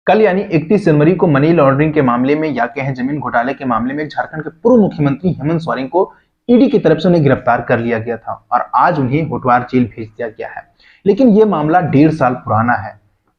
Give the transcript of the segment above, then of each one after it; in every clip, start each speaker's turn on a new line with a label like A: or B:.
A: कल यानी 31 जनवरी को मनी लॉन्ड्रिंग के मामले में या कहें जमीन घोटाले के मामले में झारखंड के पूर्व मुख्यमंत्री हेमंत सोरेन को ईडी की तरफ से उन्हें गिरफ्तार कर लिया गया था और आज उन्हें होटवार जेल भेज दिया गया है। लेकिन यह मामला 1.5 साल पुराना है।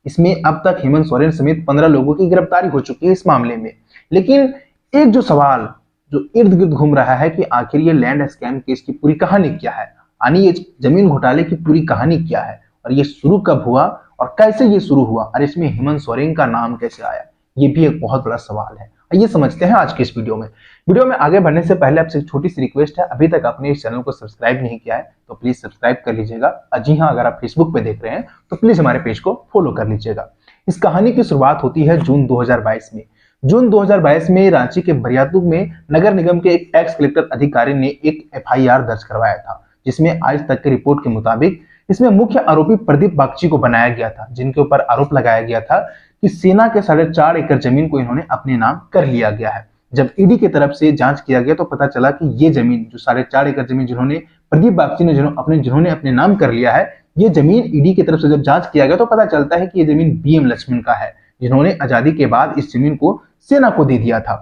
A: इसमें अब तक हेमंत सोरेन समेत 15 लोगों की गिरफ्तारी हो चुकी है इस मामले में। लेकिन एक जो सवाल जो इर्द गिर्द घूम रहा है कि आखिर ये लैंड स्कैम केस की पूरी कहानी क्या है, यानी ये जमीन घोटाले की पूरी कहानी क्या है और ये शुरू कब हुआ और कैसे ये शुरू हुआ और इसमें हेमंत सोरेन का नाम कैसे आया, ये भी एक बहुत बड़ा सवाल है। आइए समझते हैं आज के इस वीडियो में आगे बढ़ने से पहले आपसे एक छोटी सी रिक्वेस्ट है, अभी तक आपने इस चैनल को सब्सक्राइब नहीं किया है तो प्लीज सब्सक्राइब कर लीजिएगा। जी हाँ, अगर आप फेसबुक पे देख रहे हैं तो प्लीज हमारे पेज को फॉलो कर लीजिएगा। इस कहानी की शुरुआत होती है जून 2022 में। जून 2022 में रांची के बरियातू में नगर निगम के एक टैक्स कलेक्टर अधिकारी ने एक FIR दर्ज करवाया था, जिसमें आज तक की रिपोर्ट के मुताबिक इसमें मुख्य आरोपी प्रदीप बागची को बनाया गया था, जिनके ऊपर आरोप लगाया गया था कि सेना के 4.5 एकड़ जमीन को इन्होंने अपने नाम कर लिया गया है। जब ईडी की तरफ से जांच किया गया तो पता चला कि ये जमीन जो 4.5 एकड़ जमीन जिन्होंने प्रदीप बागची ने जिन्होंने अपने नाम कर लिया है, ये जमीन ईडी की तरफ से जब जांच किया गया तो पता चलता है कि ये जमीन BM लक्ष्मण का है, जिन्होंने आजादी के बाद इस जमीन को सेना को दे दिया था।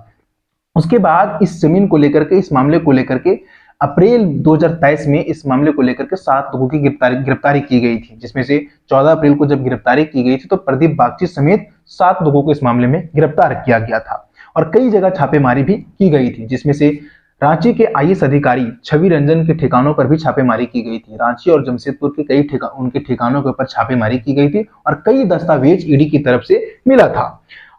A: उसके बाद इस जमीन को लेकर के, इस मामले को लेकर के अप्रैल 2023 में इस मामले को लेकर के 7 लोगों की गिरफ्तारी की गई थी, जिसमें से 14 अप्रैल को जब गिरफ्तारी की गई थी तो प्रदीप बागची समेत 7 लोगों को इस मामले में गिरफ्तार किया गया था और कई जगह छापेमारी भी की गई थी, जिसमें से रांची के IAS अधिकारी छवि रंजन के ठिकानों पर भी छापेमारी की गई थी। रांची और जमशेदपुर के उनके ठिकानों के ऊपर छापेमारी की गई थी और कई दस्तावेज ईडी की तरफ से मिला था।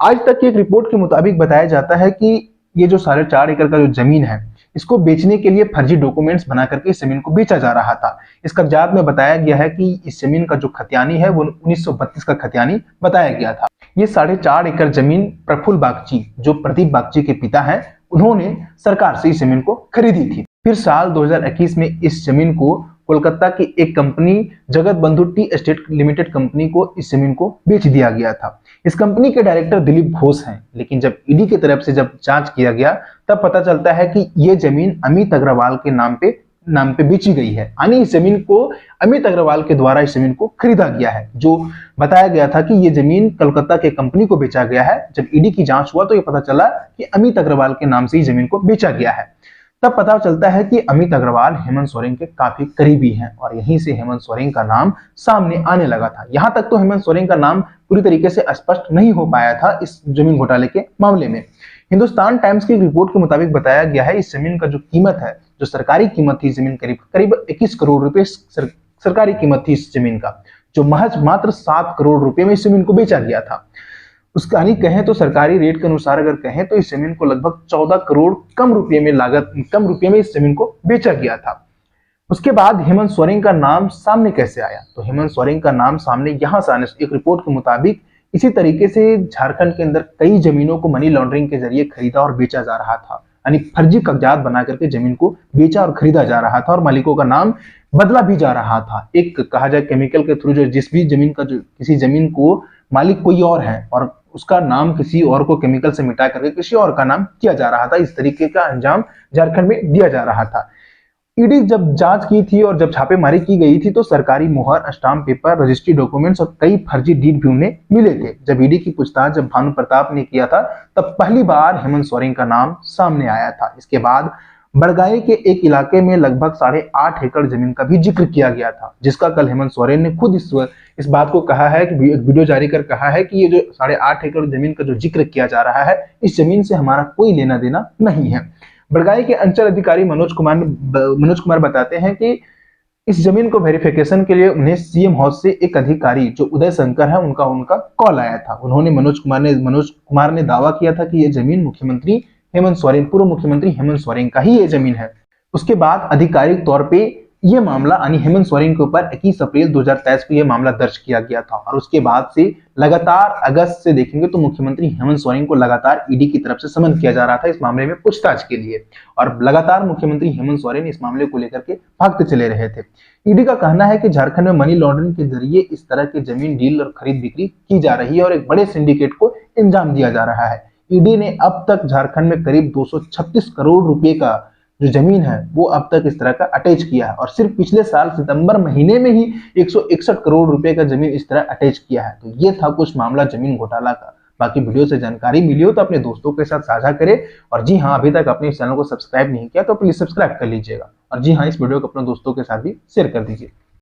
A: आज तक की एक रिपोर्ट के मुताबिक बताया जाता है कि ये जो 4.5 एकड़ का जो जमीन है, इसको बेचने के लिए फर्जी डॉक्यूमेंट्स बना करके इस जमीन को बेचा जा रहा था। इस कागजात में बताया गया है कि इस जमीन का जो खतियानी है वो 1932 का खतियानी बताया गया था। ये 4.5 एकड़ जमीन प्रफुल्ल बागची, जो प्रदीप बागची के पिता हैं, उन्होंने सरकार से इस जमीन को खरीदी थी। फिर साल 2021 में इस जमीन को कोलकाता की एक कंपनी जगत बंधु टी एस्टेट लिमिटेड कंपनी को इस जमीन को बेच दिया गया था। इस कंपनी के डायरेक्टर दिलीप घोष हैं, लेकिन जब ईडी की तरफ से जब जांच किया गया तब पता चलता है कि ये जमीन अमित अग्रवाल के नाम पे बेची गई है, यानी इस जमीन को अमित अग्रवाल के द्वारा इस जमीन को खरीदा गया है। जो बताया गया था कि ये जमीन कोलकाता के कंपनी को बेचा गया है, जब ईडी की जांच हुआ तो ये पता चला कि अमित अग्रवाल के नाम से इस जमीन को बेचा गया है। तब पता चलता है कि अमित अग्रवाल हेमंत सोरेन के काफी करीबी हैं और यहीं से हेमंत सोरेन का नाम सामने आने लगा था। यहां तक तो हेमंत सोरेन का नाम पूरी तरीके से स्पष्ट नहीं हो पाया था इस जमीन घोटाले के मामले में। हिंदुस्तान टाइम्स की रिपोर्ट के मुताबिक बताया गया है इस जमीन का जो कीमत है, जो सरकारी कीमत थी जमीन करीब 21 करोड़ रुपए सरकारी कीमत थी इस जमीन का, जो महज मात्र 7 करोड़ रुपए में इस जमीन को बेचा गया था। उसका यानी कहें तो सरकारी रेट के अनुसार अगर कहें तो इस जमीन को लगभग 14 करोड़ कम रुपये में इस जमीन को बेचा गया था। उसके बाद हेमंत सोरेन का नाम सामने कैसे आया? तो हेमंत सोरेन का नाम सामने यहां से आने, एक रिपोर्ट के मुताबिक इसी तरीके से झारखंड के अंदर कई जमीनों को मनी लॉन्ड्रिंग के जरिए खरीदा और बेचा जा रहा था, यानी फर्जी कागजात बना करके जमीन को बेचा और खरीदा जा रहा था और मालिकों का नाम बदला भी जा रहा था। एक कहा जाए केमिकल के थ्रू, जो जिस भी जमीन का जो किसी जमीन को मालिक कोई और है और उसका नाम किसी और को केमिकल से मिटा करके किसी और का नाम किया जा रहा था। इस तरीके का अंजाम झारखंड में दिया जा रहा था। ईडी जब जांच की थी और जब छापेमारी की गई थी तो सरकारी मुहर, स्टाम्प पेपर, रजिस्ट्री डॉक्यूमेंट्स और कई फर्जी डीड भी उन्हें मिले थे। जब ईडी की पूछताछ जब भानु प्रताप ने किया था तब पहली बार हेमंत सोरेन का नाम सामने आया था। इसके बाद बड़गाई के एक इलाके में लगभग 8.5 एकड़ जमीन का भी जिक्र किया गया था, जिसका कल हेमंत सोरेन ने खुद इस बात को कहा है कि वीडियो जारी कर कहा है कि ये जो 8.5 एकड़ जमीन का जो जिक्र किया जा रहा है, इस जमीन से हमारा कोई लेना देना नहीं है। बड़गाई के अंचल अधिकारी मनोज कुमार बताते हैं कि इस जमीन को वेरिफिकेशन के लिए उन्हें CM हाउस से एक अधिकारी जो उदय शंकर है उनका कॉल आया था। उन्होंने मनोज कुमार ने दावा किया था कि यह जमीन पूर्व मुख्यमंत्री हेमंत सोरेन का ही ये जमीन है। उसके बाद आधिकारिक तौर पे ये मामला यानी हेमंत सोरेन के ऊपर 21 अप्रैल 2023 को यह मामला दर्ज किया गया था और उसके बाद से लगातार अगस्त से देखेंगे तो मुख्यमंत्री हेमंत सोरेन को लगातार ईडी की तरफ से समन किया जा रहा था इस मामले में पूछताछ के लिए और लगातार मुख्यमंत्री हेमंत सोरेन इस मामले को लेकर के भागते चले रहे थे। ईडी का कहना है कि झारखंड में मनी लॉन्ड्रिंग के जरिए इस तरह के जमीन डील और खरीद बिक्री की जा रही है और एक बड़े सिंडिकेट को अंजाम दिया जा रहा है। ईडी ने अब तक झारखंड में करीब 236 करोड़ रुपए का जो जमीन है वो अब तक इस तरह का अटैच किया है और सिर्फ पिछले साल सितंबर महीने में ही 161 करोड़ रुपए का जमीन इस तरह अटैच किया है। तो ये था कुछ मामला जमीन घोटाला का। बाकी वीडियो से जानकारी मिली हो तो अपने दोस्तों के साथ साझा करें। और जी हाँ, अभी तक अपने इस चैनल को सब्सक्राइब नहीं किया तो प्लीज सब्सक्राइब कर लीजिएगा। और जी हाँ, इस वीडियो को अपने दोस्तों के साथ भी शेयर कर दीजिए।